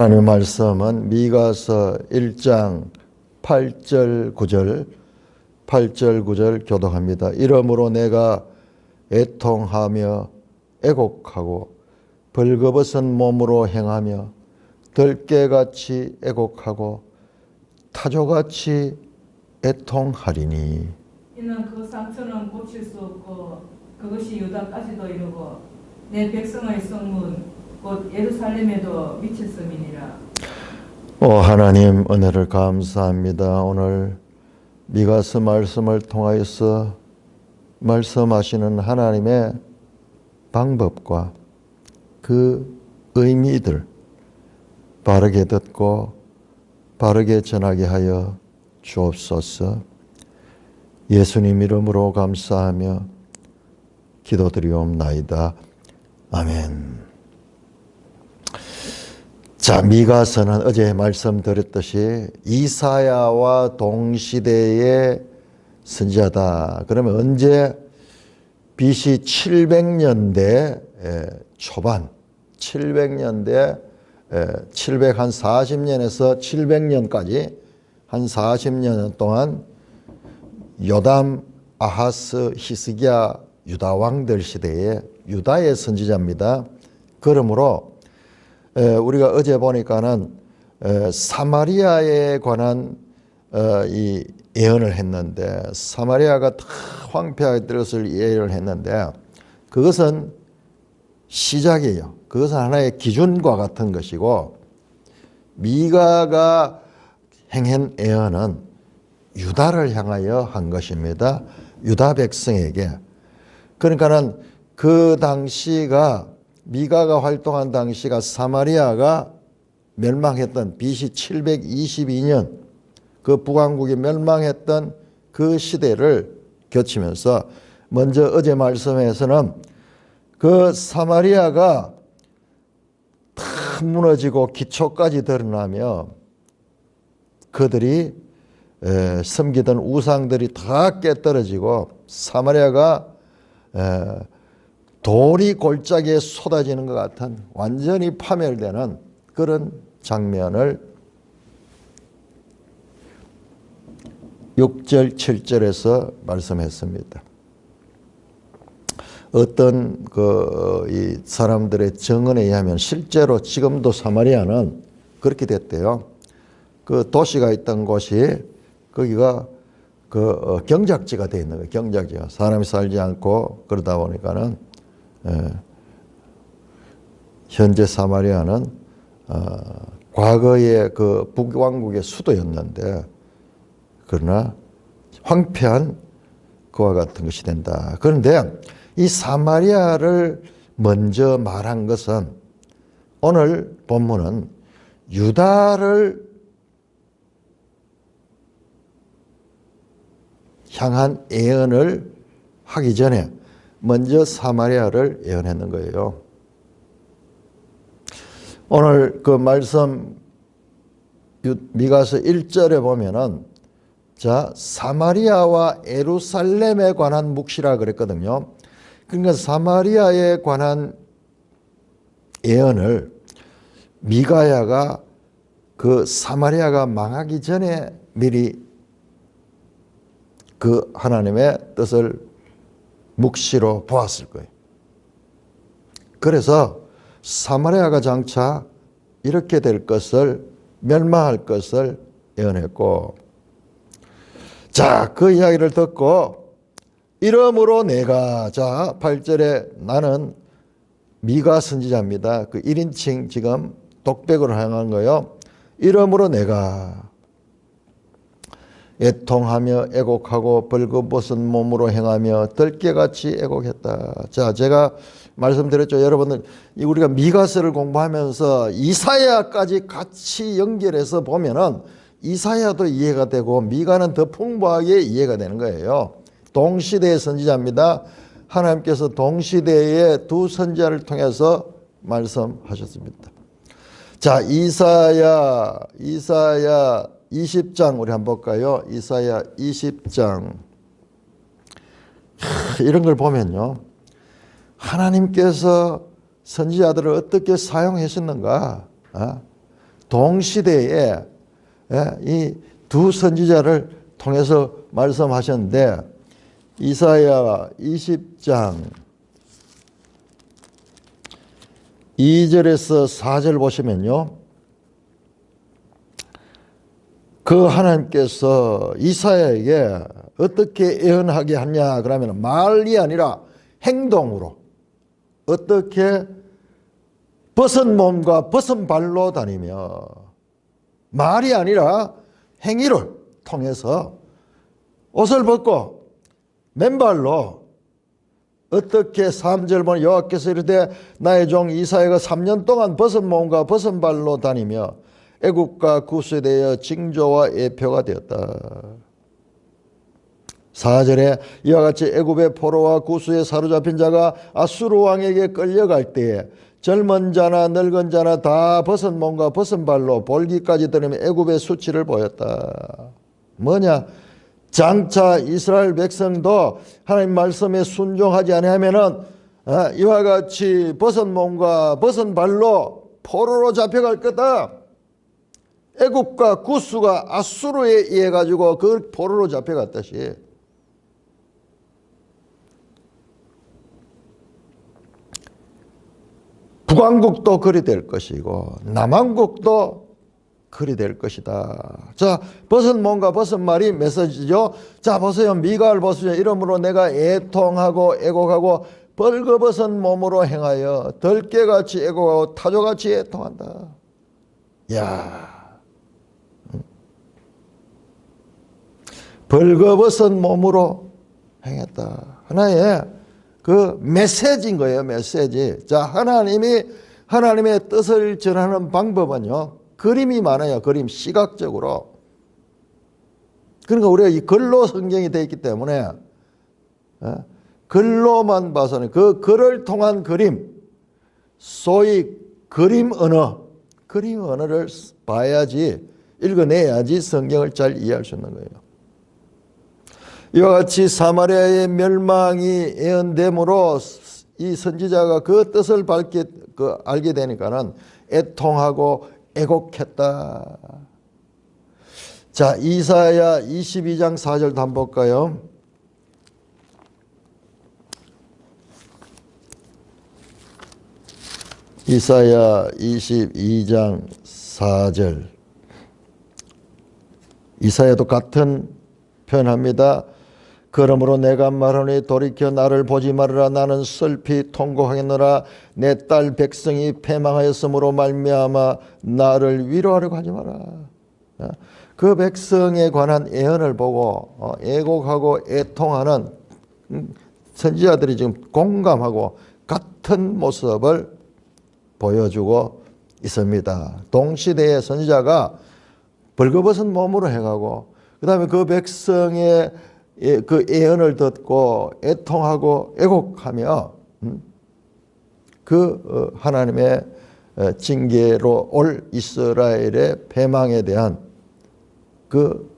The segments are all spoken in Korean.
하나님의 말씀은 미가서 1장 8절 9절 교독합니다. 이러므로 내가 애통하며 애곡하고 벌거벗은 몸으로 행하며 들깨같이 애곡하고 타조같이 애통하리니. 이는 그 상처는 고칠 수 없고 그것이 유다까지도 이르고 내 백성의 성문 곧 예루살렘에도 미쳤음이니라. 하나님 은혜를 감사합니다. 오늘 미가서 말씀을 통하여서 말씀하시는 하나님의 방법과 그 의미들 바르게 듣고 바르게 전하게 하여 주옵소서. 예수님 이름으로 감사하며 기도드리옵나이다. 아멘. 자, 미가서는 어제 말씀드렸듯이 이사야와 동시대의 선지자다. 그러면 언제? BC 700년대 초반, 700년대 740년에서 700년까지 한 40년 동안 요담, 아하스, 히스기야 유다 왕들 시대의 유다의 선지자입니다. 그러므로 우리가 어제 보니까는 사마리아에 관한 이 예언을 했는데, 사마리아가 다 황폐하게 될 것을 예언을 했는데, 그것은 시작이에요. 그것은 하나의 기준과 같은 것이고, 미가가 행한 예언은 유다를 향하여 한 것입니다. 유다 백성에게. 그러니까는 그 당시가, 미가가 활동한 당시가 사마리아가 멸망했던 BC 722년 그 북왕국이 멸망했던 그 시대를 거치면서, 먼저 어제 말씀에서는 그 사마리아가 다 무너지고 기초까지 드러나며 그들이 섬기던 우상들이 다 깨떨어지고 사마리아가 돌이 골짜기에 쏟아지는 것 같은 완전히 파멸되는 그런 장면을 6절, 7절에서 말씀했습니다. 어떤 이 사람들의 증언에 의하면 실제로 지금도 사마리아는 그렇게 됐대요. 그 도시가 있던 곳이 거기가 경작지가 되어 있는 거예요. 경작지가. 사람이 살지 않고 그러다 보니까는 현재 사마리아는 과거의 그 북왕국의 수도였는데, 그러나 황폐한 그와 같은 것이 된다. 그런데 이 사마리아를 먼저 말한 것은, 오늘 본문은 유다를 향한 예언을 하기 전에 먼저 사마리아를 예언했는 거예요. 오늘 그 말씀 미가서 1절에 보면은, 자, 사마리아와 예루살렘에 관한 묵시라 그랬거든요. 그러니까 사마리아에 관한 예언을 미가야가 그 사마리아가 망하기 전에 미리 그 하나님의 뜻을 묵시로 보았을 거예요. 그래서 사마리아가 장차 이렇게 될 것을, 멸망할 것을 예언했고, 자, 그 이야기를 듣고 이러므로 내가, 자 8절에 나는 미가 선지자입니다. 그 1인칭 지금 독백으로 향한 거예요. 이러므로 내가 애통하며 애곡하고 벌거벗은 몸으로 행하며 들깨같이 애곡했다. 자, 제가 말씀드렸죠. 여러분들, 우리가 미가서를 공부하면서 이사야까지 같이 연결해서 보면은 이사야도 이해가 되고 미가는 더 풍부하게 이해가 되는 거예요. 동시대의 선지자입니다. 하나님께서 동시대의 두 선지자를 통해서 말씀하셨습니다. 자, 이사야 20장 우리 한번 볼까요? 이사야 20장. 이런 걸 보면요, 하나님께서 선지자들을 어떻게 사용하셨는가, 동시대에 이 두 선지자를 통해서 말씀하셨는데 이사야 20장 2절에서 4절 보시면요. 그 하나님께서 이사야에게 어떻게 예언하게 하냐 그러면 말이 아니라 행동으로 어떻게 벗은 몸과 벗은 발로 다니며 말이 아니라 행위를 통해서 옷을 벗고 맨발로 어떻게 3절 보면 여호와께서 이르되 나의 종 이사야가 3년 동안 벗은 몸과 벗은 발로 다니며 애국과 구스에 대하여 징조와 예표가 되었다. 4절에 이와 같이 애굽의 포로와 구스에 사로잡힌 자가 아수르 왕에게 끌려갈 때에 젊은 자나 늙은 자나 다 벗은 몸과 벗은 발로 볼기까지 들으며 애굽의 수치를 보였다. 뭐냐? 장차 이스라엘 백성도 하나님 말씀에 순종하지 아니하면은 이와 같이 벗은 몸과 벗은 발로 포로로 잡혀갈 거다. 애굽과 구스가 아수르에 의해 가지고 그 포로로 잡혀갔듯이 북왕국도 그리 될 것이고 남왕국도 그리 될 것이다. 자, 벗은 몸과 벗은 말이 메시지죠. 자, 보세요. 미가를 보세요. 이러므로 내가 애통하고 애곡하고 벌거벗은 몸으로 행하여 덜깨같이 애곡하고 타조같이 애통한다. 야, 벌거벗은 몸으로 행했다. 하나의 그 메시지인 거예요. 메시지. 자, 하나님의 뜻을 전하는 방법은요. 그림이 많아요. 그림 시각적으로. 그러니까 우리가 이 글로 성경이 되어 있기 때문에 글로만 봐서는 그 글을 통한 그림, 소위 그림 언어를 봐야지, 읽어내야지 성경을 잘 이해할 수 있는 거예요. 이와 같이 사마리아의 멸망이 예언됨으로 이 선지자가 그 뜻을 알게 되니까는 애통하고 애곡했다. 자, 이사야 22장 4절도 한번 볼까요? 이사야 22장 4절. 이사야도 같은 표현합니다. 그러므로 내가 말하노니 돌이켜 나를 보지 말으라. 나는 슬피 통곡하겠노라. 내 딸 백성이 패망하였으므로 말미암아 나를 위로하려고 하지 마라. 그 백성에 관한 예언을 보고 애곡하고 애통하는 선지자들이 지금 공감하고 같은 모습을 보여주고 있습니다. 동시대의 선지자가 벌거벗은 몸으로 행하고 그 다음에 그 백성의 그 예언을 듣고 애통하고 애곡하며 그 하나님의 징계로 올 이스라엘의 패망에 대한 그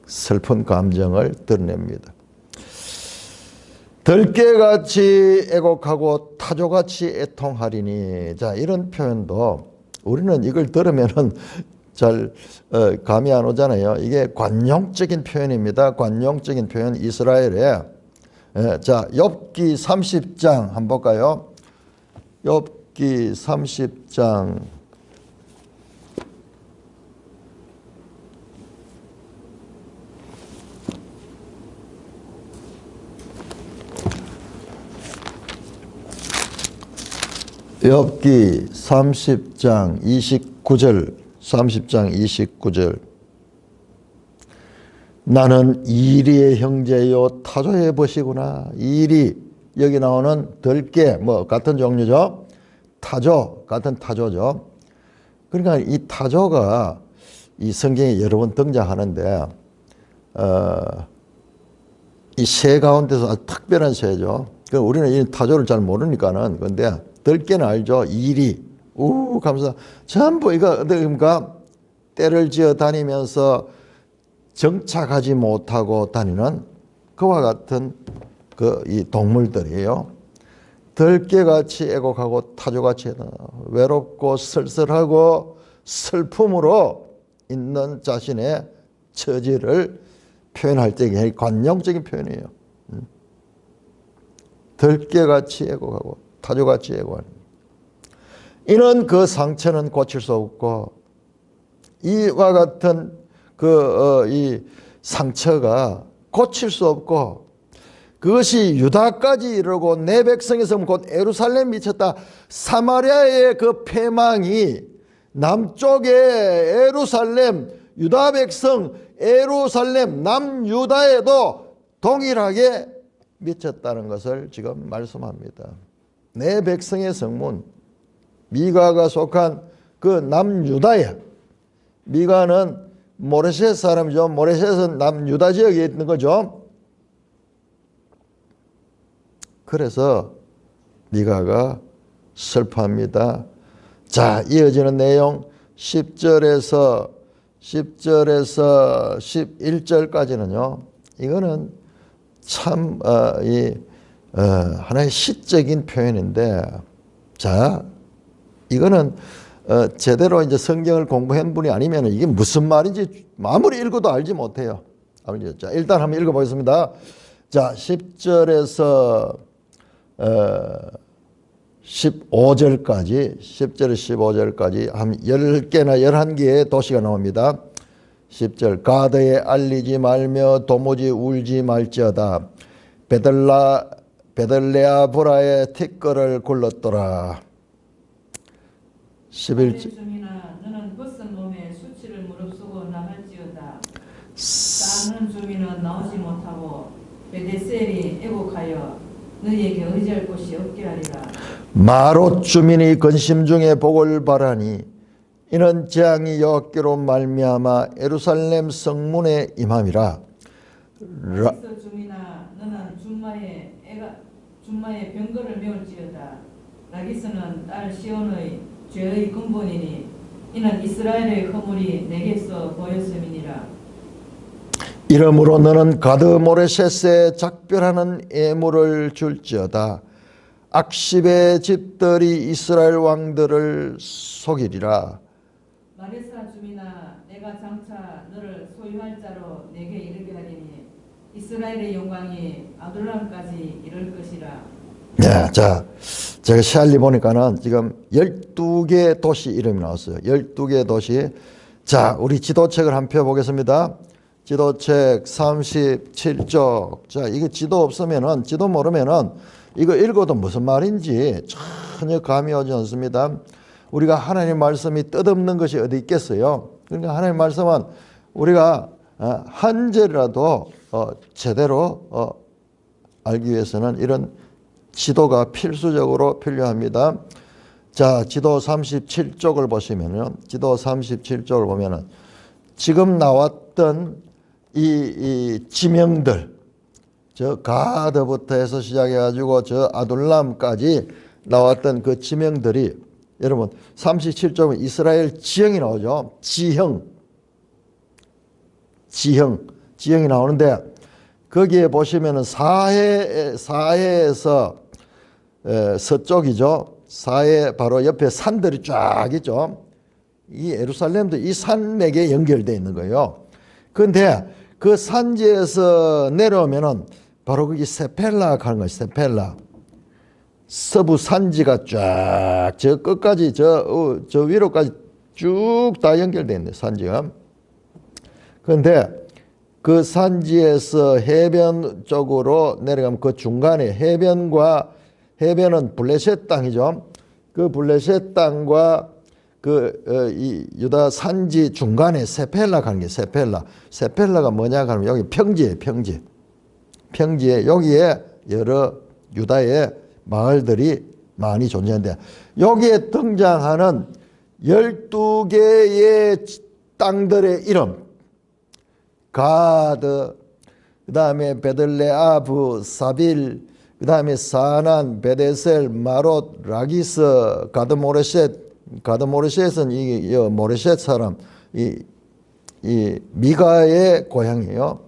슬픈 감정을 드러냅니다. 들깨같이 애곡하고 타조같이 애통하리니. 자, 이런 표현도 우리는 이걸 들으면은 잘 감이 안 오잖아요. 이게 관용적인 표현입니다. 관용적인 표현. 이스라엘에 자, 욥기 30장 한번 볼까요? 욥기 30장 욥기 30장 29절 30장 29절. 나는 이리의 형제요 타조의 벗이구나. 이리, 여기 나오는 들깨 뭐 같은 종류죠. 타조, 같은 타조죠. 그러니까 이 타조가 이 성경에 여러 번 등장하는데 이 새 가운데서 아주 특별한 새죠. 우리는 이 타조를 잘 모르니까는. 근데 들깨는 알죠. 이리. 감사. 전부 이거 어떻습니까? 때를 지어 다니면서 정착하지 못하고 다니는 그와 같은 이 동물들이에요. 들깨같이 애곡하고 타조같이 외롭고 쓸쓸하고 슬픔으로 있는 자신의 처지를 표현할 때 관용적인 표현이에요. 들깨같이 애곡하고 타조같이 애곡하는. 이는 그 상처는 고칠 수 없고 이와 같은 이 상처가 고칠 수 없고 그것이 유다까지 이르고 내 백성에서 곧 예루살렘 미쳤다. 사마리아의 그 패망이 남쪽의 예루살렘 유다 백성 예루살렘 남유다에도 동일하게 미쳤다는 것을 지금 말씀합니다. 내 백성의 성문 미가가 속한 그 남유다에 미가는 모레셋 사람이죠. 모레셋은 남유다 지역에 있는 거죠. 그래서 미가가 슬퍼합니다. 자, 이어지는 내용 10절에서 11절까지는요. 이거는 참 하나의 시적인 표현인데, 자, 이거는 제대로 이제 성경을 공부한 분이 아니면 이게 무슨 말인지 아무리 읽어도 알지 못해요. 자, 일단 한번 읽어보겠습니다. 자, 10절에서 15절까지 10절에서 15절까지 한 10개나 11개의 도시가 나옵니다. 10절 가드에 알리지 말며 도무지 울지 말지어다. 베들레아브라의 티끌을 굴렀더라. 11절 너는 벗은 몸에 수치를 무릅쓰고 나갈지어다. 싸는 주민은 나오지 못하고 베데셀이 애곡하여 너희에게 의지할 곳이 없게 하리라. 마롯 주민이 근심 중에 복을 바라니 이는 재앙이 여호와께로 말미암아 예루살렘 성문에 임함이라. 라기스 주민아 너는 준마의 병거를 메울지어다. 라기스는 딸 시온의 죄의 근본이니 이는 이스라엘의 허물이 내게서 보였음이니라. 이러므로 너는 가드 모레셋에 작별하는 예물을 줄지어다. 악십의 집들이 이스라엘 왕들을 속이리라. 마레사 주민아 내가 장차 너를 소유할 자로 내게 이르게 하리니 이스라엘의 영광이 아둘람까지 이를 것이라. 네, 자, 제가 시알리 보니까는 지금 12개 도시 이름이 나왔어요. 12개 도시. 자, 우리 지도책을 한 펴 보겠습니다. 지도책 37쪽. 자, 이거 지도 없으면은, 지도 모르면은 이거 읽어도 무슨 말인지 전혀 감이 오지 않습니다. 우리가 하나님 말씀이 뜻없는 것이 어디 있겠어요? 그러니까 하나님 말씀은 우리가 한 절이라도 제대로 알기 위해서는 이런 지도가 필수적으로 필요합니다. 자, 지도 37쪽을 보시면은, 지도 37쪽을 보면은 지금 나왔던 이 지명들, 저 가드부터 해서 시작해가지고 저 아둘람까지 나왔던 그 지명들이, 여러분 37쪽은 이스라엘 지형이 나오죠. 지형이 나오는데 거기에 보시면은 사해에서 서쪽이죠. 사해 바로 옆에 산들이 쫙 있죠. 이 예루살렘도 이 산맥에 연결되어 있는 거예요. 그런데 그 산지에서 내려오면은 바로 거기 세펠라 가는 거예요. 세펠라. 서부 산지가 쫙 저 끝까지 저 위로까지 쭉 다 연결되어 있는 산지가. 그런데 그 산지에서 해변 쪽으로 내려가면 그 중간에 해변은 블레셋 땅이죠. 그 블레셋 땅과 이 유다 산지 중간에 세펠라 가는 게 세펠라. 세펠라가 뭐냐 하면 여기 평지에 여기에 여러 유다의 마을들이 많이 존재하는데 여기에 등장하는 12개의 땅들의 이름, 가드, 그 다음에 베들레아브, 사빌, 그 다음에 사난, 베데셀, 마롯, 라기스, 가드모레셋은 이 모레셋 사람, 이 미가의 고향이에요.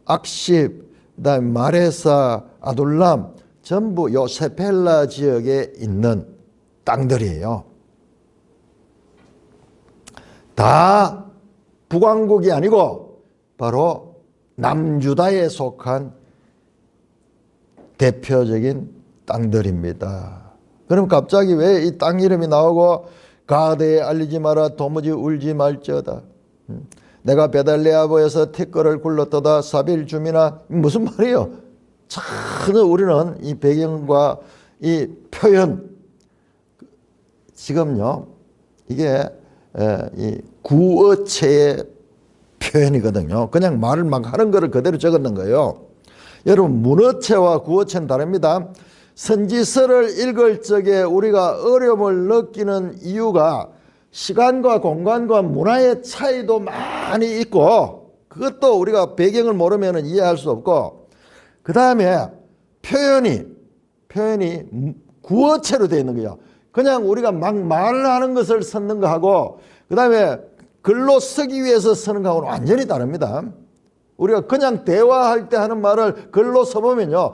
악십, 그 다음에 마레사, 아둘람, 전부 요 세펠라 지역에 있는 땅들이에요. 다 북왕국이 아니고 바로 남유다에 속한 대표적인 땅들입니다. 그럼 갑자기 왜 이 땅 이름이 나오고 가드에 알리지 마라 도무지 울지 말지어다. 내가 베달레아보에서 티끌을 굴렀도다 사빌 주민아. 무슨 말이에요? 전혀 우리는 이 배경과 이 표현 지금요 이게 이 구어체의 표현이거든요. 그냥 말을 막 하는 거를 그대로 적었는 거예요. 여러분 문어체와 구어체는 다릅니다. 선지서를 읽을 적에 우리가 어려움을 느끼는 이유가 시간과 공간과 문화의 차이도 많이 있고 그것도 우리가 배경을 모르면 이해할 수 없고 그 다음에 표현이 구어체로 되어 있는 거예요. 그냥 우리가 막 말을 하는 것을 썼는 거하고 그 다음에 글로 쓰기 위해서 쓰는 거하고는 완전히 다릅니다. 우리가 그냥 대화할 때 하는 말을 글로 써보면요.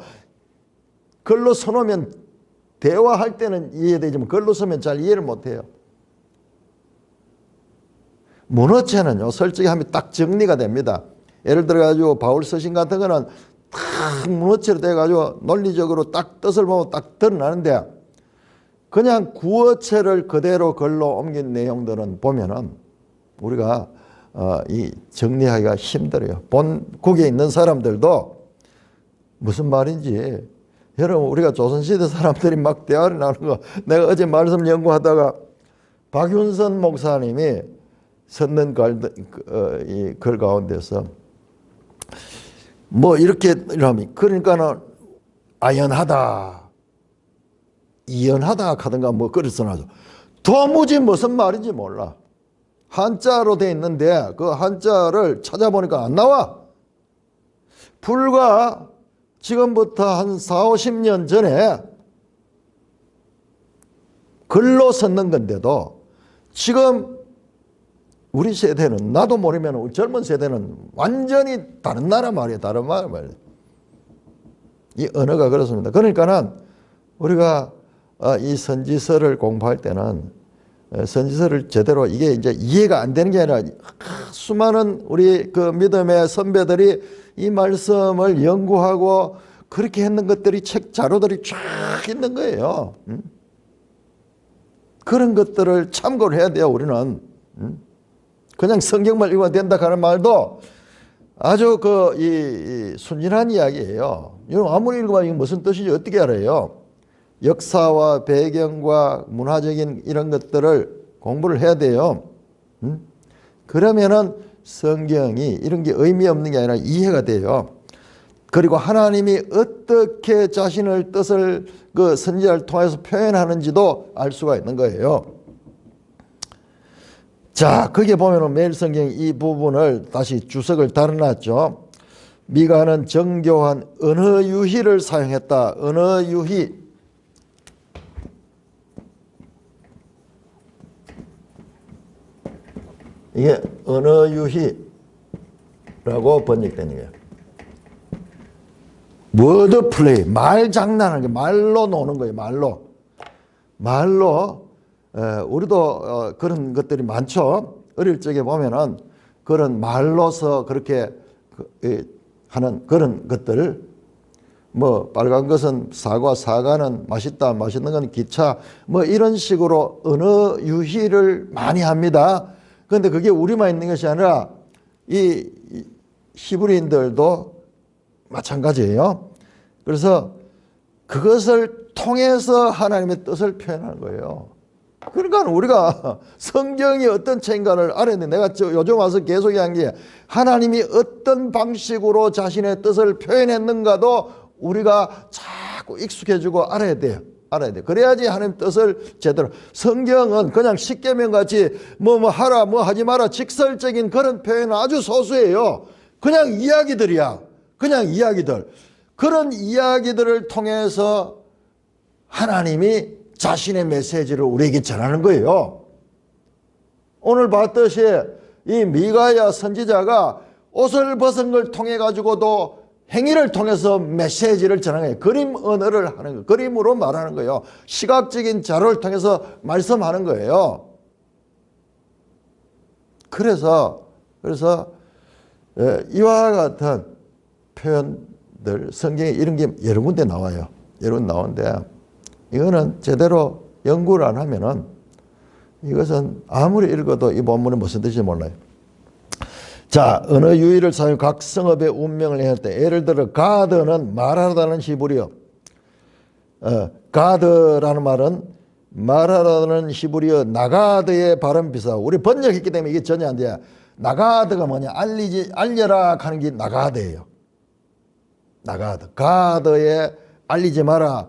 글로 써놓으면 대화할 때는 이해되지만 글로 쓰면 잘 이해를 못해요. 문어체는요. 솔직히 하면 딱 정리가 됩니다. 예를 들어가지고 바울서신 같은 거는 딱 문어체로 돼가지고 논리적으로 딱 뜻을 보면 딱 드러나는데 그냥 구어체를 그대로 글로 옮긴 내용들은 보면은 우리가 이 정리하기가 힘들어요. 본국에 있는 사람들도 무슨 말인지 여러분 우리가 조선시대 사람들이 막 대화를 나누는 거 내가 어제 말씀 연구하다가 박윤선 목사님이 썼는 글 가운데서 뭐 이렇게 이러면 그러니까는 아연하다 이연하다 하던가 뭐 글을 써놔서 도무지 무슨 말인지 몰라. 한자로 돼 있는데 그 한자를 찾아보니까 안 나와. 불과 지금부터 한 4, 50년 전에 글로 썼는 건데도 지금 우리 세대는 나도 모르면 젊은 세대는 완전히 다른 나라 말이에요. 다른 말이에요. 이 언어가 그렇습니다. 그러니까는 우리가 이 선지서를 공부할 때는 선지서를 제대로 이게 이제 이해가 안 되는 게 아니라 수많은 우리 그 믿음의 선배들이 이 말씀을 연구하고 그렇게 했는 것들이 책 자료들이 쫙 있는 거예요. 그런 것들을 참고를 해야 돼요. 우리는 그냥 성경만 읽으면 된다 하는 말도 아주 이 순진한 이야기예요. 아무리 읽으면 이게 무슨 뜻인지 어떻게 알아요? 역사와 배경과 문화적인 이런 것들을 공부를 해야 돼요. 그러면은 성경이 이런 게 의미 없는 게 아니라 이해가 돼요. 그리고 하나님이 어떻게 자신의 뜻을 그 선지자를 통해서 표현하는지도 알 수가 있는 거예요. 자, 거기에 보면은 매일 성경 이 부분을 다시 주석을 달아놨죠. 미가는 정교한 언어 유희를 사용했다. 언어 유희. 이게 언어 유희라고 번역되는 거예요. 워드 플레이, 말 장난하는 게 말로 노는 거예요. 말로 우리도 그런 것들이 많죠. 어릴 적에 보면은 그런 말로서 그렇게 하는 그런 것들, 뭐 빨간 것은 사과, 사과는 맛있다, 맛있는 건 기차, 뭐 이런 식으로 언어 유희를 많이 합니다. 그런데 그게 우리만 있는 것이 아니라 이 히브리인들도 마찬가지예요. 그래서 그것을 통해서 하나님의 뜻을 표현하는 거예요. 그러니까 우리가 성경이 어떤 책인가를 알아야 돼. 내가 요즘 와서 계속 얘기한 게 하나님이 어떤 방식으로 자신의 뜻을 표현했는가도 우리가 자꾸 익숙해지고 알아야 돼요. 그래야지 하나님 뜻을 제대로. 성경은 그냥 십계명 같이 뭐 하라 뭐 하지 마라 직설적인 그런 표현은 아주 소수예요. 그냥 이야기들이야. 그냥 이야기들. 그런 이야기들을 통해서 하나님이 자신의 메시지를 우리에게 전하는 거예요. 오늘 봤듯이 이 미가야 선지자가 옷을 벗은 걸 통해 가지고도 행위를 통해서 메시지를 전하는 거예요. 그림 언어를 하는 거예요. 그림으로 말하는 거예요. 시각적인 자료를 통해서 말씀하는 거예요. 그래서 이와 같은 표현들 성경에 이런 게 여러 군데 나와요. 여러 군데 나오는데 이거는 제대로 연구를 안 하면은 이것은 아무리 읽어도 이 본문은 무슨 뜻인지 몰라요. 자, 언어 유희를 사용 각 성읍의 운명을 행할 때 예를 들어 가드는 말하다는 히브리어. 가드라는 말은 말하다는 히브리어 나가드의 발음 비슷하고 우리 번역했기 때문에 이게 전혀 안 돼요. 나가드가 뭐냐? 알려라 하는 게 나가드예요. 나가드. 가드에 알리지 마라.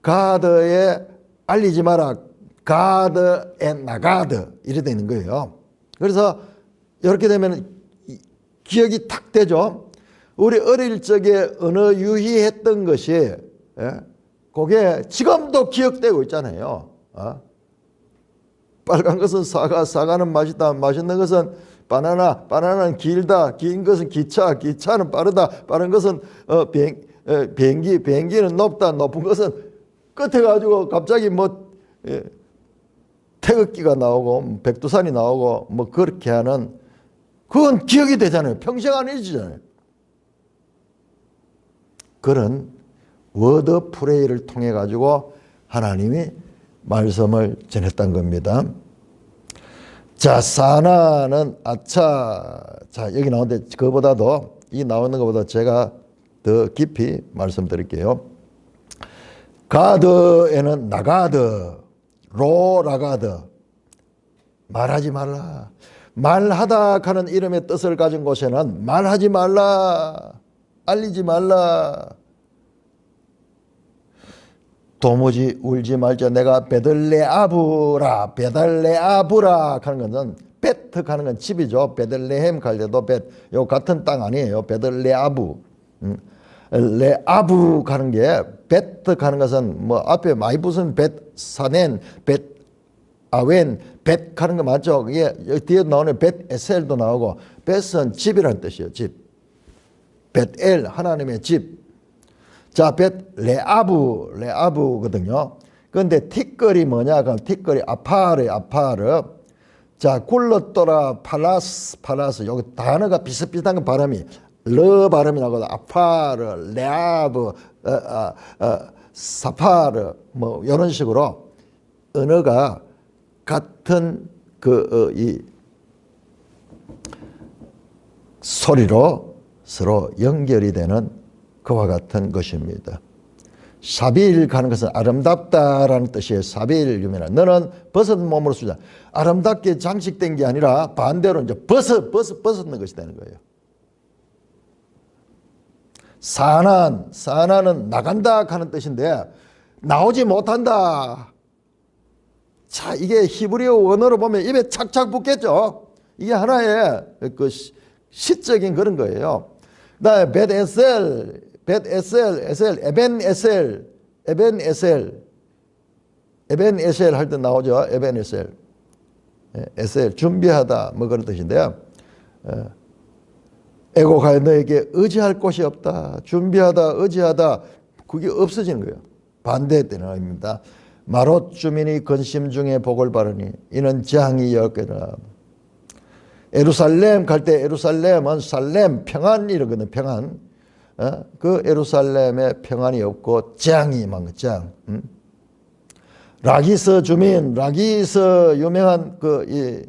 가드에 알리지 마라. 가드 앤 나가드 이렇게 되는 거예요. 그래서 이렇게 되면 기억이 탁 되죠. 우리 어릴 적에 언어 유희했던 것이 그게 지금도 기억되고 있잖아요. 빨간 것은 사과, 사과는 맛있다. 맛있는 것은 바나나, 바나나는 길다. 긴 것은 기차, 기차는 빠르다. 빠른 것은 비행기, 비행기는 높다. 높은 것은 끝에 가지고 갑자기 뭐 태극기가 나오고 백두산이 나오고 뭐 그렇게 하는 그건 기억이 되잖아요. 평생 안 잊어지잖아요. 그런 워드 프레이를 통해 가지고 하나님이 말씀을 전했던 겁니다. 자, 사나는 아차. 자, 여기 나오는데 그거보다도 이 나오는 것보다 제가 더 깊이 말씀드릴게요. 가드에는 나가드, 로라가드. 말하지 말라. 말하다 하는 이름의 뜻을 가진 곳에는 말하지 말라. 알리지 말라. 도무지 울지 말자. 내가 베들레아부라. 베들레아부라 하는 것은 베트 하는 건 집이죠. 베들레헴 갈 때도 요 같은 땅 아니에요. 베들레아부. 레아부 가는 게 베트 가는 것은 뭐 앞에 많이 붙은 벳 사넨 벳 아웬 벳 가는 거 맞죠? 그게 뒤에 나오는 벳 에셀도 나오고 벳은 집이라는 뜻이에요. 집. 벳엘 하나님의 집. 자, 벳 레아부거든요. 그런데 티끌이 뭐냐? 그럼 티끌이 아파르. 자, 굴렀더라 팔라스. 여기 단어가 비슷비슷한 거 발음이 르 발음이 나거든. 아파르, 레아브, 사파르 뭐 이런 식으로 언어가 같은 이 소리로 서로 연결이 되는 그와 같은 것입니다. 사빌 가는 것은 아름답다라는 뜻이에요. 사빌 유명한. 너는 벗은 몸으로 쓰자. 아름답게 장식된 게 아니라 반대로 이제 벗는 것이 되는 거예요. 사나는 나간다 하는 뜻인데 나오지 못한다. 자, 이게 히브리어 원어로 보면 입에 착착 붙겠죠. 이게 하나의 그 시적인 그런 거예요. 그다음에 에벤에셀 할 때 나오죠. 에벤에셀. 에셀 준비하다 뭐 그런 뜻인데요. 애곡하여 너에게 의지할 곳이 없다. 준비하다, 의지하다. 그게 없어지는 거예요. 반대되는 의미입니다. 마롯 주민이 근심 중에 복을 바르니 이는 재앙이 엮여라. 에루살렘 갈 때 에루살렘은 살렘 평안이거든요. 평안. 그 에루살렘에 평안이 없고 재앙이 임한 거. 재앙. 라기스 주민, 라기스 유명한 이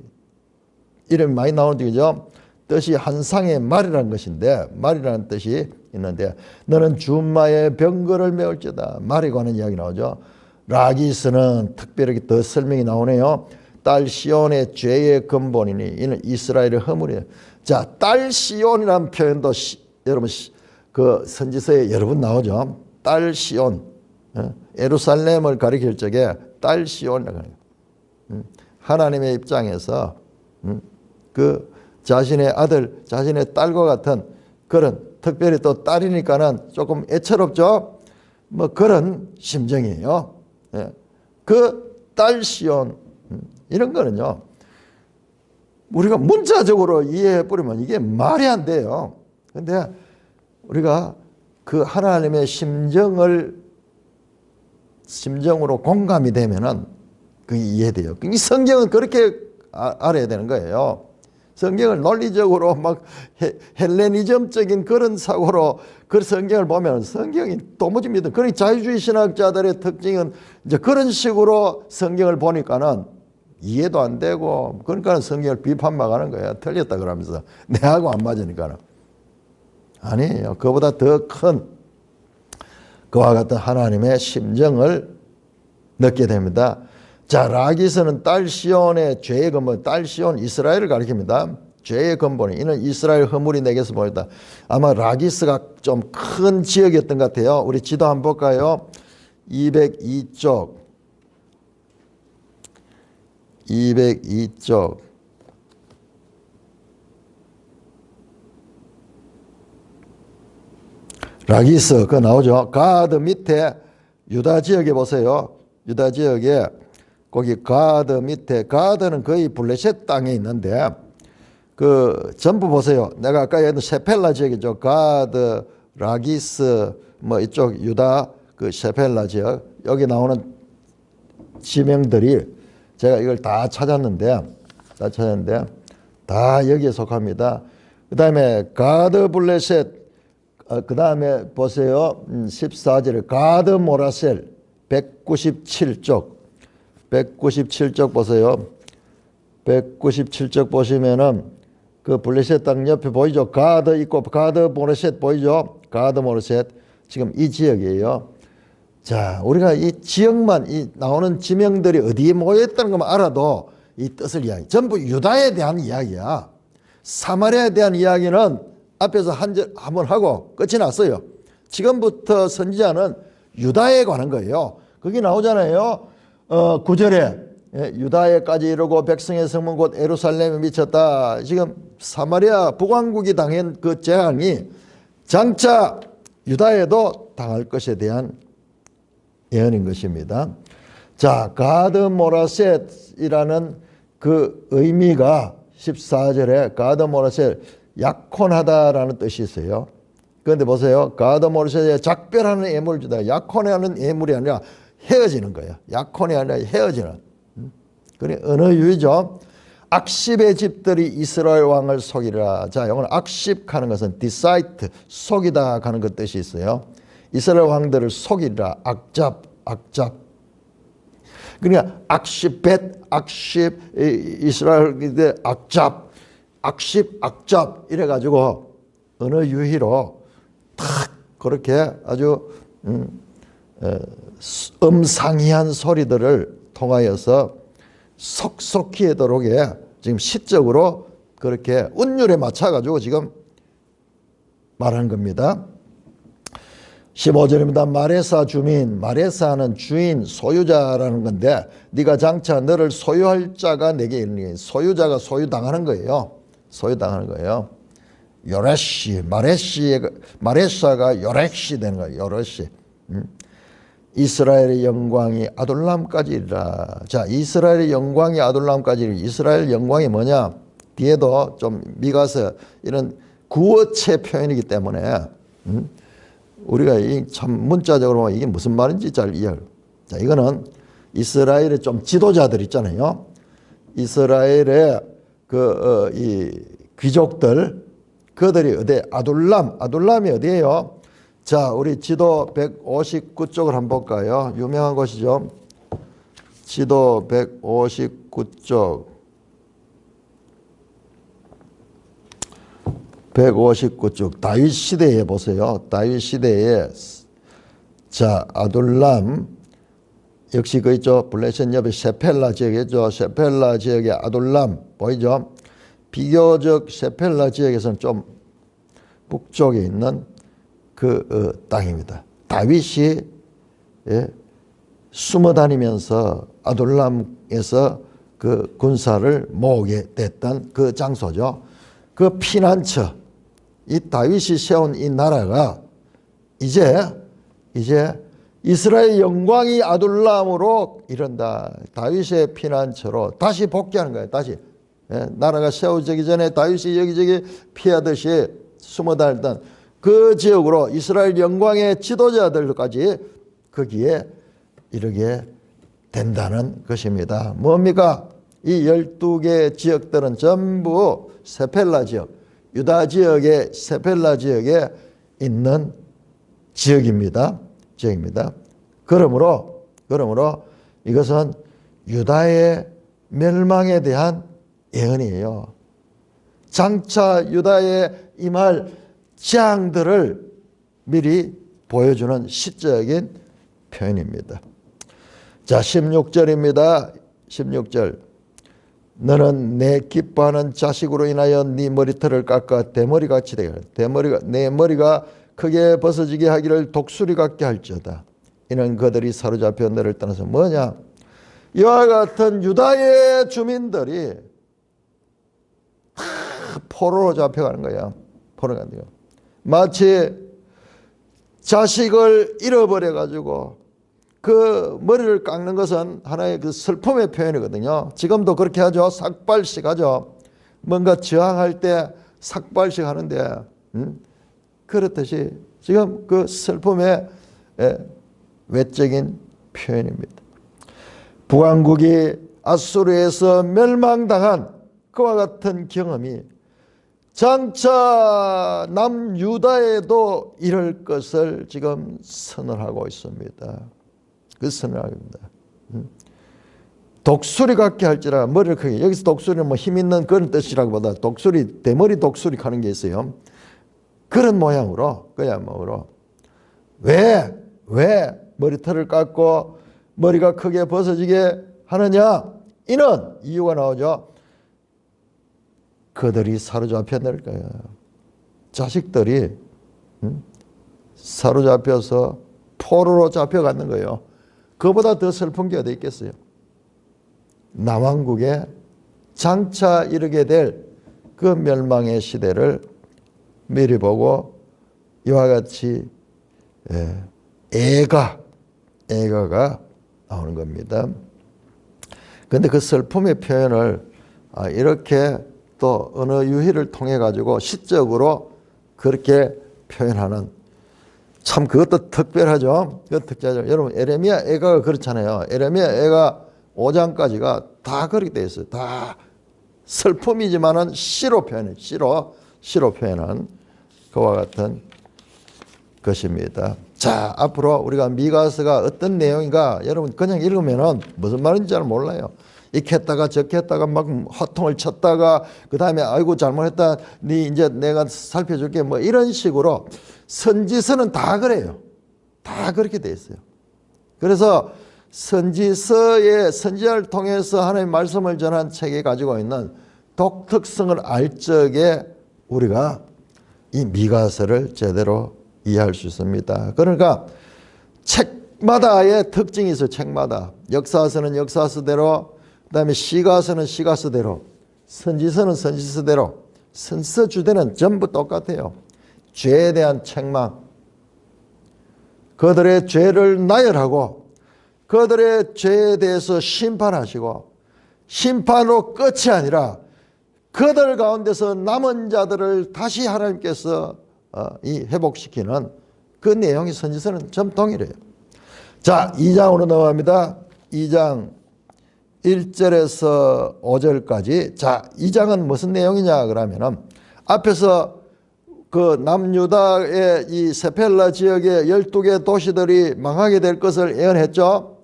이름이 많이 나오는 데죠. 뜻이 한상의 말이라는 것인데 말이라는 뜻이 있는데 너는 준마의 병거를 메울지다. 말에 관한 이야기 나오죠. 라기스는 특별하게 더 설명이 나오네요. 딸 시온의 죄의 근본이니 이는 이스라엘의 허물이에요. 자, 딸 시온이라는 표현도 여러분 그 선지서에 여러 번 나오죠. 딸 시온. 예루살렘을 가리킬 적에 딸 시온이라고 해요. 하나님의 입장에서 그 자신의 아들, 자신의 딸과 같은 그런 특별히 또 딸이니까는 조금 애처롭죠. 뭐 그런 심정이에요. 그 딸 시온 이런 거는요. 우리가 문자적으로 이해해 버리면 이게 말이 안 돼요. 근데 우리가 그 하나님의 심정으로 공감이 되면은 그게 이해돼요. 이 성경은 그렇게 알아야 되는 거예요. 성경을 논리적으로 막 헬레니즘적인 그런 사고로 그 성경을 보면 성경이 도무지 믿어. 그러니 자유주의 신학자들의 특징은 이제 그런 식으로 성경을 보니까는 이해도 안 되고, 그러니까 성경을 비판만 하는 거야. 틀렸다 그러면서. 내하고 안 맞으니까는. 아니에요. 그보다 더 큰 그와 같은 하나님의 심정을 느끼게 됩니다. 자, 라기스는 딸 시온의 죄의 근본, 딸 시온 이스라엘을 가리킵니다. 죄의 근본이 이는 이스라엘 허물이 내게서 보였다. 아마 라기스가 좀 큰 지역이었던 것 같아요. 우리 지도 한번 볼까요? 202쪽 202쪽 라기스 그거 나오죠. 가드 밑에 유다 지역에 보세요. 유다 지역에 거기 가드 밑에, 가드는 거의 블레셋 땅에 있는데 그 전부 보세요. 내가 아까 얘기했던 셰펠라 지역이죠. 가드, 라기스, 뭐 이쪽 유다 그 셰펠라 지역, 여기 나오는 지명들이 제가 이걸 다 찾았는데 다 여기에 속합니다. 그 다음에 가드 블레셋, 그 다음에 보세요. 14절에 가드 모라셀 197쪽 197쪽 보세요. 197쪽 보시면은 그 블레셋 땅 옆에 보이죠? 가드 있고 가드 모레셋 보이죠? 가드 모레셋 지금 이 지역이에요. 자, 우리가 이 지역만 이 나오는 지명들이 어디에 모여 있다는 것만 알아도 이 뜻을 이야기. 전부 유다에 대한 이야기야. 사마리아에 대한 이야기는 앞에서 한번 하고 끝이 났어요. 지금부터 선지자는 유다에 관한 거예요. 거기 나오잖아요. 9절에 유다에까지 이르고 백성의 성문 곧 예루살렘에 미쳤다. 지금 사마리아 북왕국이 당한 그 재앙이 장차 유다에도 당할 것에 대한 예언인 것입니다. 자, 가드 모라셋이라는 그 의미가 14절에 가드 모라셋 약혼하다라는 뜻이 있어요. 그런데 보세요. 가드 모라셋에 작별하는 예물을 주다. 약혼하는 예물이 아니라 헤어지는 거예요. 약혼이 아니라 헤어지는. 그래, 언어유희죠. 악십의 집들이 이스라엘 왕을 속이라. 자, 이건 악십하는 것은 deceit, 속이다 하는 그 뜻이 있어요. 이스라엘 왕들을 속이라. 악잡. 그러니까 악십벳, 이스라엘 악잡, 악잡 이래가지고 언어유희로 탁 그렇게 아주 음상이한 소리들을 통하여서 속속히 하도록에 지금 시적으로 그렇게 운율에 맞춰가지고 지금 말하는 겁니다. 15절입니다. 마레사 주민, 마레사는 주인, 소유자라는 건데 네가 장차 너를 소유할 자가 내게 있니. 소유자가 소유당하는 거예요. 소유당하는 거예요. 요레시, 마레사가 요레시 되는 거예요. 요레시. 이스라엘의 영광이 아둘람까지 이르라. 자, 이스라엘의 영광이 아둘람까지 이르라. 이스라엘 영광이 뭐냐? 뒤에도 좀 미가서 이런 구어체 표현이기 때문에 우리가 이 참 문자적으로 보면 이게 무슨 말인지 잘 이해할. 자, 이거는 이스라엘의 좀 지도자들 있잖아요. 이스라엘의 이 귀족들, 그들이 어디 아둘람이 어디예요? 자, 우리 지도 159쪽을 한번 볼까요? 유명한 곳이죠. 지도 159쪽. 159쪽. 다윗 시대에 보세요. 다윗 시대에 자, 아둘람 역시 그 있죠. 블레셋 옆에 셰펠라 지역이죠. 셰펠라 지역의 아둘람 보이죠? 비교적 셰펠라 지역에서는 좀 북쪽에 있는 그 땅입니다. 다윗이 숨어 다니면서 아둘람에서 그 군사를 모으게 됐던 그 장소죠. 그 피난처, 이 다윗이 세운 이 나라가 이제 이스라엘 영광이 아둘람으로 이른다. 다윗의 피난처로 다시 복귀하는 거예요. 다시 나라가 세워지기 전에 다윗이 여기저기 피하듯이 숨어 다녔던 그 지역으로 이스라엘 영광의 지도자들까지 거기에 이르게 된다는 것입니다. 뭡니까? 이 12개 지역들은 전부 세펠라 지역, 유다 지역의 세펠라 지역에 있는 지역입니다. 그러므로 이것은 유다의 멸망에 대한 예언이에요. 장차 유다에 임할 재앙들을 미리 보여주는 시적인 표현입니다. 자, 16절입니다. 16절. 너는 내 기뻐하는 자식으로 인하여 네 머리털을 깎아 대머리같이 되게 하라. 내 머리가 크게 벗어지게 하기를 독수리 같게 할지어다. 이는 그들이 사로잡혀 너를 떠나서 뭐냐? 이와 같은 유다의 주민들이 포로로 잡혀가는 거야. 포로가 돼요. 마치 자식을 잃어버려 가지고 그 머리를 깎는 것은 하나의 그 슬픔의 표현이거든요. 지금도 그렇게 하죠. 삭발식 하죠. 뭔가 저항할 때 삭발식 하는데 그렇듯이 지금 그 슬픔의 외적인 표현입니다. 북왕국이 아수르에서 멸망당한 그와 같은 경험이 장차 남유다에도 이럴 것을 지금 선언하고 있습니다. 그 선언합니다. 독수리 같게 할지라 머리를 크게. 여기서 독수리는 뭐 힘 있는 그런 뜻이라고 보다 독수리, 대머리 독수리 하는 게 있어요. 그런 모양으로, 왜 머리털을 깎고 머리가 크게 벗어지게 하느냐? 이는 이유가 나오죠. 그들이 사로잡혀 낼 거예요. 자식들이 사로잡혀서 포로로 잡혀가는 거예요. 그보다 더 슬픈 게 어디 있겠어요? 남왕국에 장차 이르게 될 그 멸망의 시대를 미리 보고 이와 같이 애가가 나오는 겁니다. 그런데 그 슬픔의 표현을 이렇게 또 어느 유희를 통해 가지고 시적으로 그렇게 표현하는 참 그것도 특별하죠. 그것도 특별하죠. 여러분 에레미야 애가가 그렇잖아요. 에레미야 애가 5장까지가 다 그렇게 되어 있어요. 다 슬픔이지만은 시로 표현해. 시로 표현한 그와 같은 것입니다. 자, 앞으로 우리가 미가서가 어떤 내용인가 여러분 그냥 읽으면은 무슨 말인지 잘 몰라요. 익혔다가 적혔다가 막 호통을 쳤다가 그 다음에 아이고 잘못했다 네 이제 내가 살펴줄게 뭐 이런 식으로 선지서는 다 그래요. 다 그렇게 돼 있어요. 그래서 선지서의 선지자를 통해서 하나님의 말씀을 전한 책이 가지고 있는 독특성을 알 적에 우리가 이 미가서를 제대로 이해할 수 있습니다. 그러니까 책마다의 특징이 있어요. 책마다. 역사서는 역사서대로, 그 다음에 시가서는 시가서대로, 선지서는 선지서대로, 선서 주제는 전부 똑같아요. 죄에 대한 책망, 그들의 죄를 나열하고 그들의 죄에 대해서 심판하시고 심판으로 끝이 아니라 그들 가운데서 남은 자들을 다시 하나님께서 회복시키는 그 내용이 선지서는 좀 동일해요. 자, 2장으로 넘어갑니다. 2장 1절에서 5절까지. 자, 2장은 무슨 내용이냐 그러면은 앞에서 그 남유다의 이 세펠라 지역의 12개 도시들이 망하게 될 것을 예언했죠.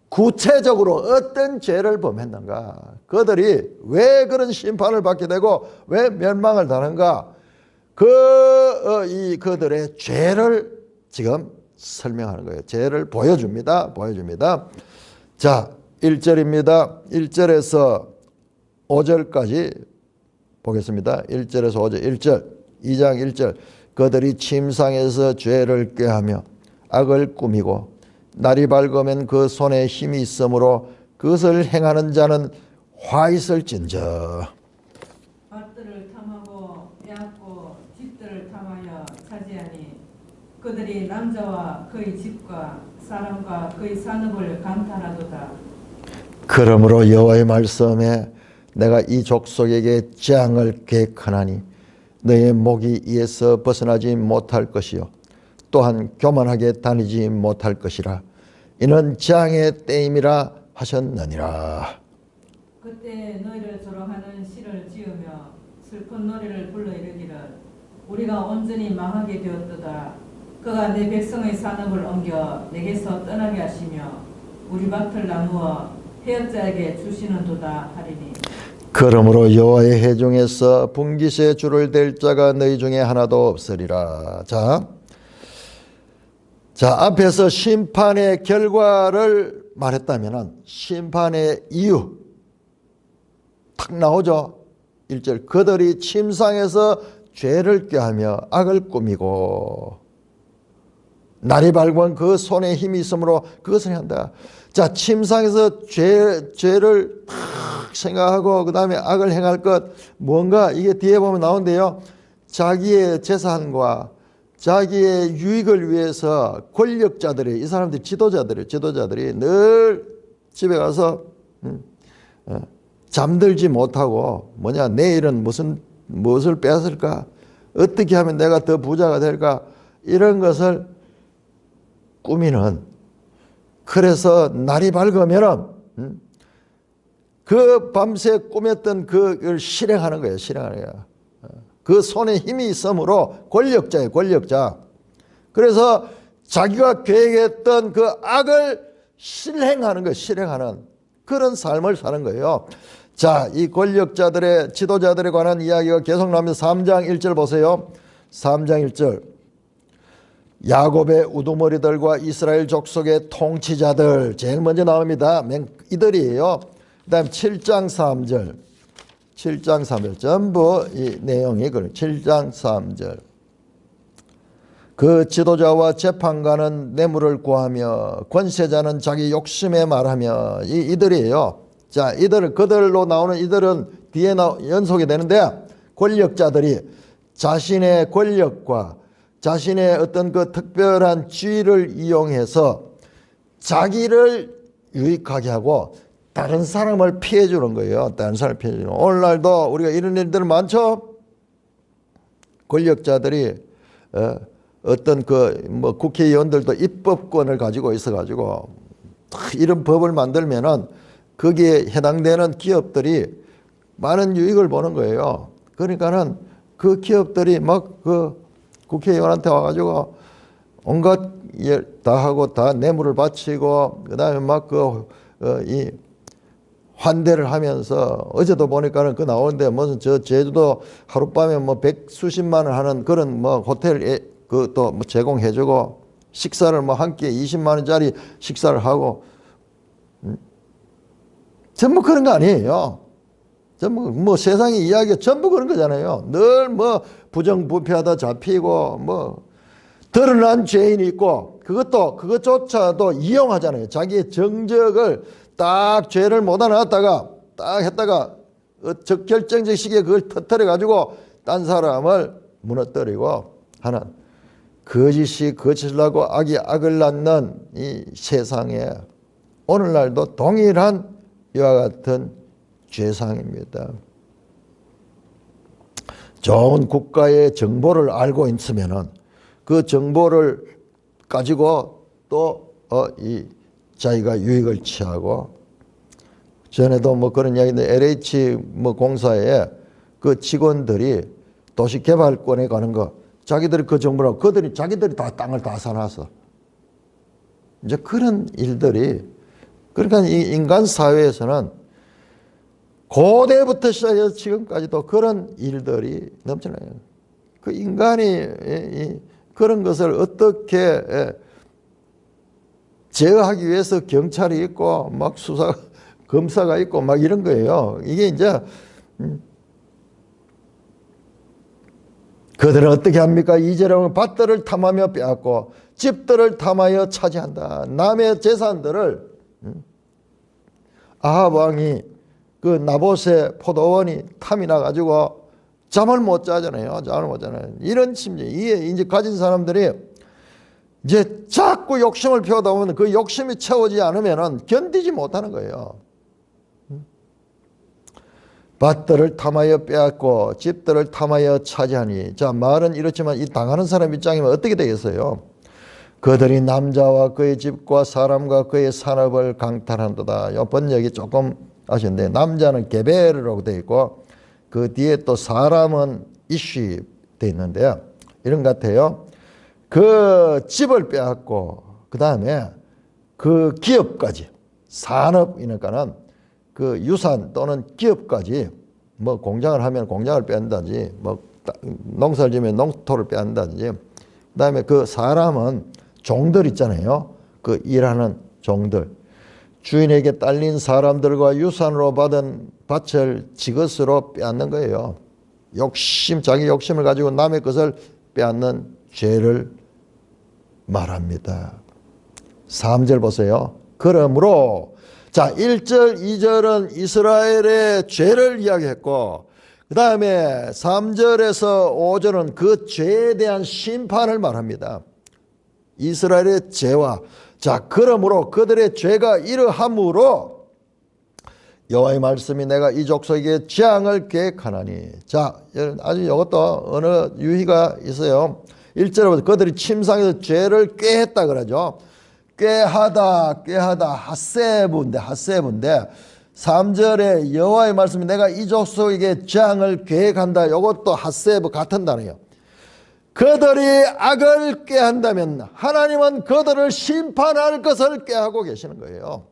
구체적으로 어떤 죄를 범했는가, 그들이 왜 그런 심판을 받게 되고 왜 멸망을 당하는가, 그들의 죄를 지금 설명하는 거예요. 죄를 보여줍니다. 자, 1절입니다. 1절에서 5절까지 보겠습니다. 1절에서 5절. 1절, 2장 1절. 그들이 침상에서 죄를 꾀하며 악을 꾸미고 날이 밝으면 그 손에 힘이 있으므로 그것을 행하는 자는 화 있을진저. 밭들을 탐하고 빼앗고 집들을 탐하여 차지하니 그들이 남자와 그의 집과 사람과 그의 산업을 강탈하도다. 그러므로 여호와의 말씀에 내가 이 족속에게 재앙을 계획하나니 너의 목이 이에서 벗어나지 못할 것이요 또한 교만하게 다니지 못할 것이라. 이는 재앙의 때임이라 하셨느니라. 그때 너희를 조롱하는 시를 지으며 슬픈 노래를 불러 이르기를 우리가 온전히 망하게 되었도다. 그가 내 백성의 산업을 옮겨 내게서 떠나게 하시며 우리 밭을 나누어 해역자에게 주시는도다 하리니. 그러므로 여호와의 회중에서 분깃에 줄을 댈 자가 너희 중에 하나도 없으리라. 자, 앞에서 심판의 결과를 말했다면 심판의 이유 탁 나오죠. 1절 그들이 침상에서 죄를 꾀하며 악을 꾸미고 날이 밝으면 그 손에 힘이 있으므로 그것을 한다. 자, 침상에서 죄를 탁 생각하고 그 다음에 악을 행할 것 뭔가 이게 뒤에 보면 나오는데요. 자기의 재산과 자기의 유익을 위해서 권력자들이 이 사람들이 지도자들이 늘 집에 가서 잠들지 못하고 내일은 무엇을 뺏을까? 어떻게 하면 내가 더 부자가 될까? 이런 것을 꾸미는. 그래서 날이 밝으면은 그 밤새 꾸몄던 그걸 실행하는 거예요. 그 손에 힘이 있으므로 권력자. 그래서 자기가 계획했던 그 악을 실행하는 거예요. 실행하는 그런 삶을 사는 거예요. 자, 이 권력자들의 지도자들에 관한 이야기가 계속 나오면 3장 1절 보세요. 3장 1절 야곱의 우두머리들과 이스라엘 족속의 통치자들 제일 먼저 나옵니다. 이들이에요. 그 다음 7장 3절 전부 이 내용이 7장 3절 그 지도자와 재판관은 뇌물을 구하며 권세자는 자기 욕심에 말하며 이들이에요. 자, 그들로 나오는 이들은 뒤에 연속이 되는데 권력자들이 자신의 권력과 자신의 어떤 그 특별한 지위를 이용해서 자기를 유익하게 하고 다른 사람을 피해 주는 거예요. 오늘날도 우리가 이런 일들 많죠. 권력자들이 어떤 국회의원들도 입법권을 가지고 있어가지고 이런 법을 만들면은 거기에 해당되는 기업들이 많은 유익을 보는 거예요. 그러니까는 그 기업들이 국회의원한테 와가지고 온갖 일 다 하고 다 뇌물을 바치고 그다음에 이 환대를 하면서 어제도 보니까는 나오는데 무슨 제주도 하룻밤에 백수십만 원 하는 그런 호텔 또 제공해주고 식사를 한 끼에 20만 원짜리 식사를 하고 전부 그런 거 아니에요. 전부 세상의 이야기가 전부 그런 거잖아요. 늘 부정부패하다 잡히고 드러난 죄인이 있고 그것조차도 이용하잖아요. 자기의 정적을 딱 죄를 못 알아놨다가 딱 했다가 적결정적 시기에 그걸 터뜨려 가지고 딴 사람을 무너뜨리고 하는 거짓을 하고 악이 악을 낳는 이 세상에 오늘날도 동일한 이와 같은 죄상입니다. 좋은 국가의 정보를 알고 있으면은 그 정보를 가지고 또 자기가 유익을 취하고 전에도 그런 이야기인데 LH 공사에 그 직원들이 도시개발권에 가는 거 자기들이 그 정보라고 자기들이 다 땅을 다 사놔서 이제 그런 일들이 그러니까 이 인간 사회에서는 고대부터 시작해서 지금까지도 그런 일들이 넘쳐나요. 그 인간이 그런 것을 어떻게 제어하기 위해서 경찰이 있고 검사가 있고 이런 거예요. 이게 이제 그들은 어떻게 합니까? 2절에 밭들을 탐하며 빼앗고 집들을 탐하여 차지한다. 남의 재산들을 아합 왕이 그 나봇의 포도원이 탐이 나가지고 잠을 못 자잖아요. 이런 심리. 이제 가진 사람들이 이제 자꾸 욕심을 피우다 보면 그 욕심이 채워지지 않으면 견디지 못하는 거예요. 밭들을 탐하여 빼앗고 집들을 탐하여 차지하니. 자, 말은 이렇지만 이 당하는 사람 입장이면 어떻게 되겠어요? 그들이 남자와 그의 집과 사람과 그의 산업을 강탈한도다. 이 번역이 조금 아시는데 남자는 게베르라고 되어 있고 그 뒤에 또 사람은 이쉬 되어 있는데요. 이런 것 같아요. 그 집을 빼앗고 그 다음에 그 기업까지 산업이니까는 그 유산 또는 기업까지 뭐 공장을 하면 공장을 빼앗는다든지 뭐 농사를 지으면 농토를 빼앗는다든지 그 다음에 그 사람은 종들 있잖아요. 그 일하는 종들 주인에게 딸린 사람들과 유산으로 받은 밭을 지것으로 빼앗는 거예요. 자기 욕심을 가지고 남의 것을 빼앗는 죄를 말합니다. 3절 보세요. 그러므로 자 1절 2절은 이스라엘의 죄를 이야기했고 그 다음에 3절에서 5절은 그 죄에 대한 심판을 말합니다. 이스라엘의 죄와 자 그러므로 그들의 죄가 이러함으로 여호와의 말씀이 내가 이 족속에게 재앙을 계획하나니 자 아주 이것도 어느 유희가 있어요. 1절부터 그들이 침상에서 죄를 꾀했다 그러죠. 꾀하다 핫세브인데 3절에 여호와의 말씀이 내가 이 족속에게 재앙을 계획한다. 이것도 핫세브 같은 단어예요. 그들이 악을 꾀한다면 하나님은 그들을 심판할 것을 꾀하고 계시는 거예요.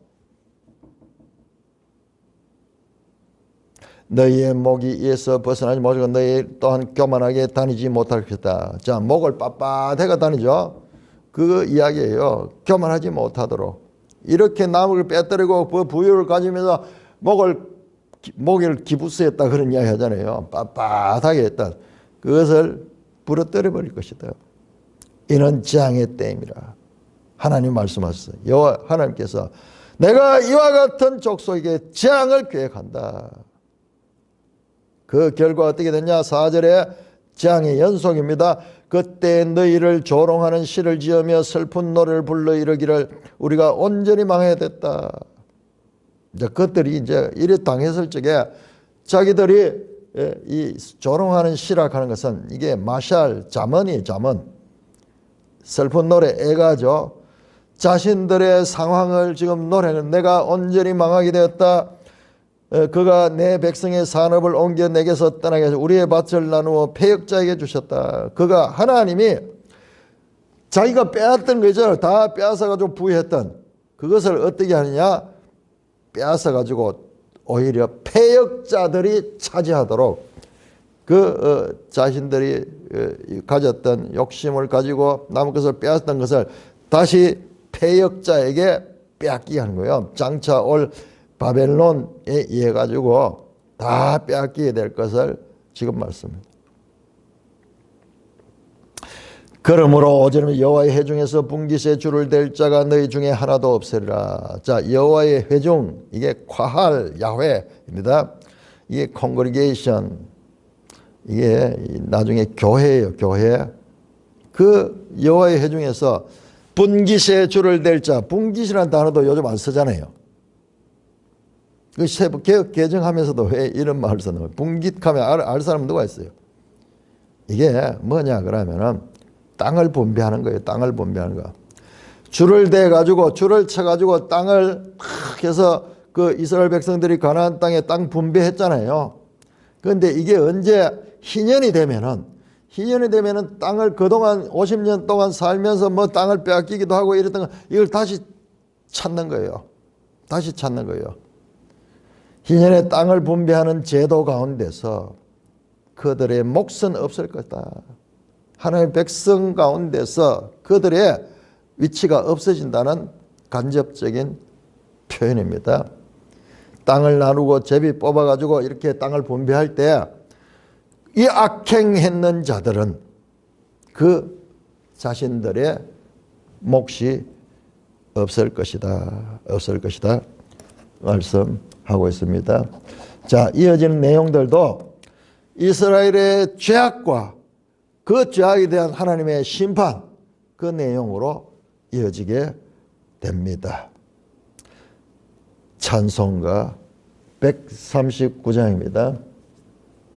너희의 목이 이에서 벗어나지 못하고 너희 또한 교만하게 다니지 못할 것이다. 자, 목을 빳빳하게 다니죠. 그 이야기예요. 교만하지 못하도록. 이렇게 남을 빼뜨리고 부유를 가지면서 목을 기부스했다 그런 이야기 하잖아요. 빳빳하게 했다. 그것을 부러뜨려 버릴 것이다. 이는 재앙의 때임이라. 하나님 말씀하셨어요. 여호와 하나님께서 내가 이와 같은 족속에게 재앙을 계획한다. 그 결과 어떻게 됐냐? 4절에 재앙의 연속입니다. 그때 너희를 조롱하는 시를 지으며 슬픈 노래를 불러 이르기를 우리가 온전히 망해야 됐다. 이제 그것들이 이제 이래 당했을 적에 자기들이 이 조롱하는 시락하는 것은 이게 마샬 자문이 자문 슬픈 노래 애가죠. 자신들의 상황을 지금 노래는 내가 온전히 망하게 되었다. 그가 내 백성의 산업을 옮겨 내게서 떠나게 해서 우리의 밭을 나누어 패역자에게 주셨다. 그가 하나님이 자기가 빼앗던 거죠. 다 빼앗아가지고 부유했던 그것을 어떻게 하느냐? 빼앗아가지고 오히려 패역자들이 차지하도록 자신들이 가졌던 욕심을 가지고 남의 것을 빼앗던 것을 다시 패역자에게 빼앗기게 하는 거예요. 장차 올 바벨론에 의해 가지고 다 빼앗기게 될 것을 지금 말씀합니다. 그러므로 5절은 여호와의 회중에서 분깃에 줄을 댈 자가 너희 중에 하나도 없으리라. 자, 여호와의 회중 이게 과할 야훼입니다. 이게 콩그리게이션 이게 나중에 교회예요. 교회. 그 여호와의 회중에서 분깃에 줄을 댈 자. 분깃이라는 단어도 요즘 안 쓰잖아요. 그 개혁 개정하면서도 왜 이런 말을 쓰는 거예요? 분깃하면 알 사람 누가 있어요? 이게 뭐냐 그러면은 땅을 분배하는 거예요. 땅을 분배하는 거. 줄을 대가지고 줄을 쳐가지고 땅을 탁 해서 그 이스라엘 백성들이 가나안 땅에 땅 분배했잖아요. 그런데 이게 언제 희년이 되면은 땅을 그동안 50년 동안 살면서 뭐 땅을 빼앗기기도 하고 이랬던 거 이걸 다시 찾는 거예요. 다시 찾는 거예요. 희년의 땅을 분배하는 제도 가운데서 그들의 몫은 없을 것이다. 하나님의 백성 가운데서 그들의 위치가 없어진다는 간접적인 표현입니다. 땅을 나누고 제비 뽑아가지고 이렇게 땅을 분배할 때 이 악행했는 자들은 그 자신들의 몫이 없을 것이다. 없을 것이다. 말씀하고 있습니다. 자, 이어지는 내용들도 이스라엘의 죄악과 그 죄악에 대한 하나님의 심판 그 내용으로 이어지게 됩니다. 찬송가 139장입니다.